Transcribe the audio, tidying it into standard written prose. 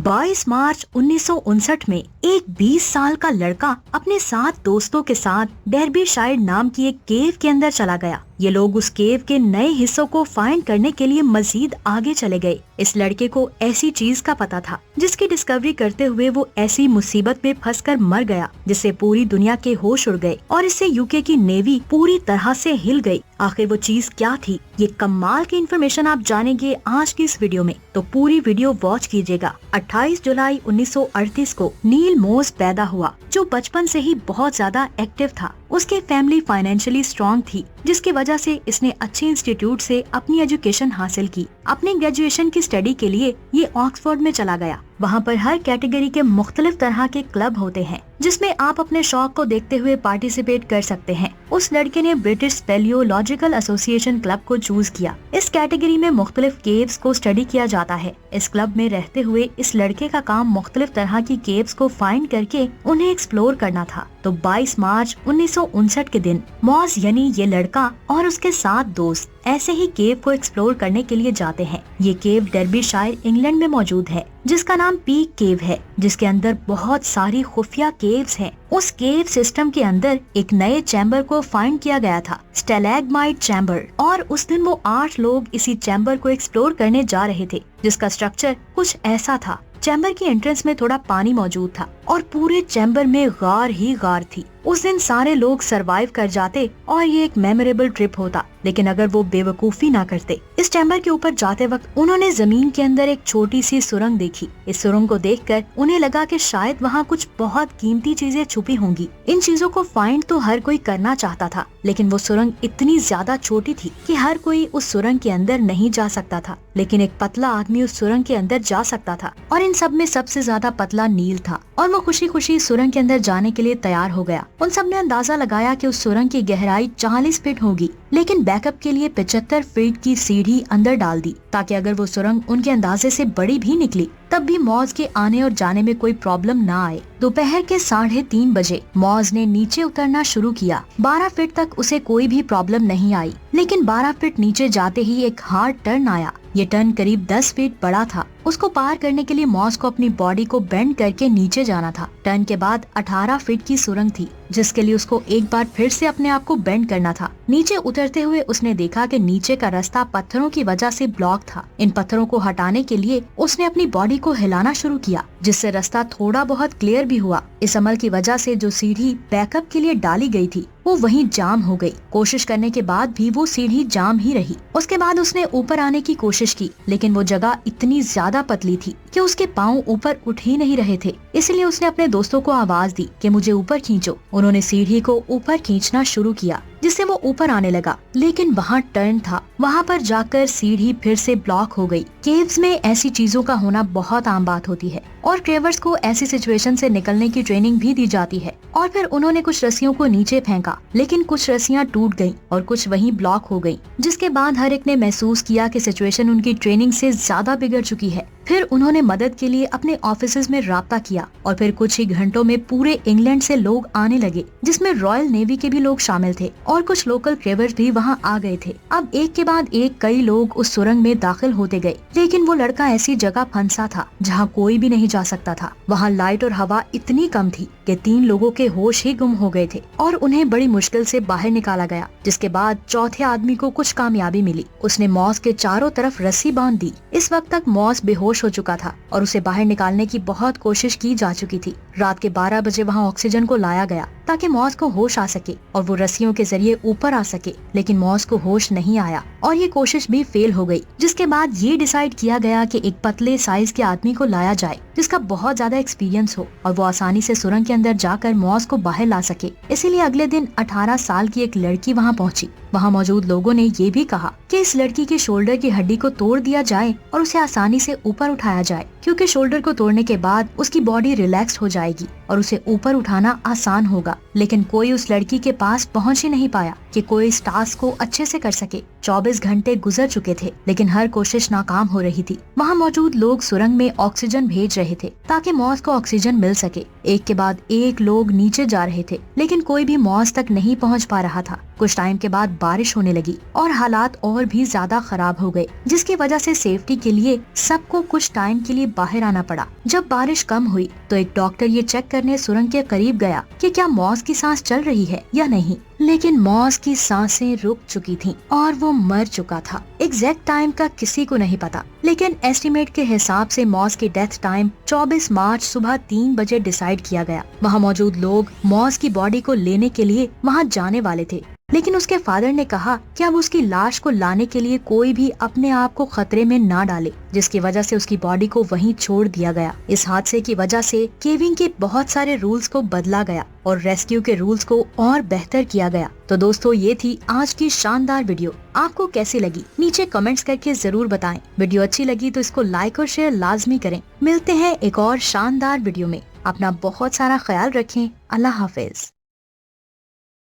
22 मार्च 1959 में एक 20 साल का लड़का अपने 7 दोस्तों के साथ डेर्बीशायर नाम की एक केव के अंदर चला गया। ये लोग उस केव के नए हिस्सों को फाइंड करने के लिए मजीद आगे चले गए। इस लड़के को ऐसी चीज का पता था जिसकी डिस्कवरी करते हुए वो ऐसी मुसीबत में फंसकर मर गया जिससे पूरी दुनिया के होश उड़ गए और इससे यूके की नेवी पूरी तरह से हिल गई। आखिर वो चीज क्या थी, ये कमाल की इन्फॉर्मेशन आप जानेंगे आज की इस वीडियो में, तो पूरी वीडियो वॉच कीजिएगा। 28 जुलाई 1938 को नील मोस पैदा हुआ जो बचपन से ही बहुत ज्यादा एक्टिव था। उसकी फैमिली फाइनेंशियली स्ट्रॉन्ग थी जिसकी वजह से इसने अच्छे इंस्टीट्यूट से अपनी एजुकेशन हासिल की। अपनी ग्रेजुएशन की स्टडी के लिए ये ऑक्सफोर्ड में चला गया। वहाँ पर हर कैटेगरी के मुख्तलिफ तरह के क्लब होते हैं जिसमें आप अपने शौक को देखते हुए पार्टिसिपेट कर सकते हैं। उस लड़के ने ब्रिटिश स्पेलियोलॉजिकल एसोसिएशन क्लब को चूज किया। इस कैटेगरी में मुख्तलिफ केव्स को स्टडी किया जाता है। इस क्लब में रहते हुए इस लड़के का काम मुख्तलिफ तरह की केव्स को फाइंड करके उन्हें एक्सप्लोर करना था। तो 22 मार्च 1959 के दिन मॉस यानी ये लड़का और उसके 7 दोस्त ऐसे ही केव को एक्सप्लोर करने के लिए जाते हैं। ये केव डेर्बीशायर इंग्लैंड में मौजूद है जिसका नाम पीक केव है, जिसके अंदर बहुत सारी खुफिया केव्स हैं। उस केव सिस्टम के अंदर एक नए चैम्बर को फाइंड किया गया था, स्टैलेग्माइट चैम्बर, और उस दिन वो 8 लोग इसी चैम्बर को एक्सप्लोर करने जा रहे थे जिसका स्ट्रक्चर कुछ ऐसा था। चैम्बर की एंट्रेंस में थोड़ा पानी मौजूद था और पूरे चैम्बर में गार ही गार थी। उस दिन सारे लोग सरवाइव कर जाते और ये एक मेमोरेबल ट्रिप होता, लेकिन अगर वो बेवकूफी ना करते। इस चैम्बर के ऊपर जाते वक्त उन्होंने जमीन के अंदर एक छोटी सी सुरंग देखी। इस सुरंग को देखकर उन्हें लगा कि शायद वहाँ कुछ बहुत कीमती चीजें छुपी होंगी। इन चीजों को फाइंड तो हर कोई करना चाहता था, लेकिन वो सुरंग इतनी ज्यादा छोटी थी कि हर कोई उस सुरंग के अंदर नहीं जा सकता था, लेकिन एक पतला आदमी उस सुरंग के अंदर जा सकता था। और इन सब में सबसे ज्यादा पतला नील था और वो खुशी खुशी सुरंग के अंदर जाने के लिए तैयार हो गया। उन सब ने अंदाजा लगाया कि उस सुरंग की गहराई 40 फीट होगी, लेकिन बैकअप के लिए 75 फीट की सीढ़ी अंदर डाल दी ताकि अगर वो सुरंग उनके अंदाजे से बड़ी भी निकली तब भी मॉज के आने और जाने में कोई प्रॉब्लम ना आए। दोपहर के 3:30 बजे मॉज ने नीचे उतरना शुरू किया। 12 फीट तक उसे कोई भी प्रॉब्लम नहीं आई, लेकिन 12 फीट नीचे जाते ही एक हार्ड टर्न आया। ये टर्न करीब 10 फीट बड़ा था। उसको पार करने के लिए मॉज को अपनी बॉडी को बेंड करके नीचे जाना था। टर्न के बाद 18 फीट की सुरंग थी जिसके लिए उसको एक बार फिर से अपने आप को बेंड करना था। नीचे उतरते हुए उसने देखा कि नीचे का रास्ता पत्थरों की वजह से ब्लॉक था। इन पत्थरों को हटाने के लिए उसने अपनी बॉडी को हिलाना शुरू किया जिससे रास्ता थोड़ा बहुत क्लियर भी हुआ। इस अमल की वजह से जो सीढ़ी बैकअप के लिए डाली गई थी वो वहीं जाम हो गई। कोशिश करने के बाद भी वो सीढ़ी जाम ही रही। उसके बाद उसने ऊपर आने की कोशिश की, लेकिन वो जगह इतनी ज्यादा पतली थी कि उसके पाँव ऊपर उठ ही नहीं रहे थे। इसलिए उसने अपने दोस्तों को आवाज दी कि मुझे ऊपर खींचो। उन्होंने सीढ़ी को ऊपर खींचना शुरू किया जिससे वो ऊपर आने लगा, लेकिन वहाँ टर्न था। वहाँ पर जाकर सीढ़ी फिर से ब्लॉक हो गई। केव्स में ऐसी चीजों का होना बहुत आम बात होती है और क्रेवर्स को ऐसी सिचुएशन से निकलने की ट्रेनिंग भी दी जाती है। और फिर उन्होंने कुछ रस्सियों को नीचे फेंका, लेकिन कुछ रस्सियाँ टूट गयी और कुछ वहीं ब्लॉक हो गयी, जिसके बाद हर एक ने महसूस किया कि सिचुएशन उनकी ट्रेनिंग से ज्यादा बिगड़ चुकी है। फिर उन्होंने मदद के लिए अपने ऑफिसेज में राब्ता किया और फिर कुछ ही घंटों में पूरे इंग्लैंड से लोग आने लगे, जिसमें रॉयल नेवी के भी लोग शामिल थे और कुछ लोकल क्रेवर्स भी वहां आ गए थे। अब एक के बाद एक कई लोग उस सुरंग में दाखिल होते गए, लेकिन वो लड़का ऐसी जगह फंसा था जहां कोई भी नहीं जा सकता था। वहां लाइट और हवा इतनी कम थी कि 3 लोगों के होश ही गुम हो गए थे और उन्हें बड़ी मुश्किल से बाहर निकाला गया। जिसके बाद चौथे आदमी को कुछ कामयाबी मिली। उसने मॉस के चारों तरफ रस्सी बांध दी। इस वक्त तक मॉस बेहोश हो चुका था और उसे बाहर निकालने की बहुत कोशिश की जा चुकी थी। रात के 12 बजे वहाँ ऑक्सीजन को लाया गया ताकि मॉस को होश आ सके और वो रस्सियों के जरिए ऊपर आ सके, लेकिन मॉस को होश नहीं आया और ये कोशिश भी फेल हो गई। जिसके बाद ये डिसाइड किया गया कि एक पतले साइज के आदमी को लाया जाए जिसका बहुत ज्यादा एक्सपीरियंस हो और वो आसानी से सुरंग के अंदर जाकर मॉस को बाहर ला सके। इसीलिए अगले दिन 18 साल की एक लड़की वहाँ पहुँची। वहाँ मौजूद लोगों ने ये भी कहा कि इस लड़की के शोल्डर की हड्डी को तोड़ दिया जाए और उसे आसानी से ऊपर उठाया जाए, क्योंकि शोल्डर को तोड़ने के बाद उसकी बॉडी रिलैक्स हो जाएगी और उसे ऊपर उठाना आसान होगा। लेकिन कोई उस लड़की के पास पहुंच ही नहीं पाया कि कोई इस टास्क को अच्छे से कर सके। 24 घंटे गुजर चुके थे, लेकिन हर कोशिश नाकाम हो रही थी। वहाँ मौजूद लोग सुरंग में ऑक्सीजन भेज रहे थे ताकि मॉस को ऑक्सीजन मिल सके। एक के बाद एक लोग नीचे जा रहे थे, लेकिन कोई भी मॉस तक नहीं पहुँच पा रहा था। कुछ टाइम के बाद बारिश होने लगी और हालात और भी ज्यादा खराब हो गए, जिसकी वजह से सेफ्टी के लिए सबको कुछ टाइम के लिए बाहर आना पड़ा। जब बारिश कम हुई तो एक डॉक्टर ये चेक करने सुरंग के करीब गया कि क्या मॉस की सांस चल रही है या नहीं, लेकिन मॉस की सांसें रुक चुकी थीं और वो मर चुका था। एग्जैक्ट टाइम का किसी को नहीं पता, लेकिन एस्टिमेट के हिसाब से मॉस की डेथ टाइम 24 मार्च सुबह 3 बजे डिसाइड किया गया। वहाँ मौजूद लोग मॉस की बॉडी को लेने के लिए वहाँ जाने वाले थे, लेकिन उसके फादर ने कहा कि अब उसकी लाश को लाने के लिए कोई भी अपने आप को खतरे में ना डाले, जिसकी वजह से उसकी बॉडी को वहीं छोड़ दिया गया। इस हादसे की वजह से केविंग के बहुत सारे रूल्स को बदला गया और रेस्क्यू के रूल्स को और बेहतर किया गया। तो दोस्तों, ये थी आज की शानदार वीडियो। आपको कैसी लगी नीचे कमेंट्स करके जरूर बताएं। वीडियो अच्छी लगी तो इसको लाइक और शेयर लाजमी करें। मिलते हैं एक और शानदार वीडियो में। अपना बहुत सारा ख्याल रखें। अल्लाह हाफिज।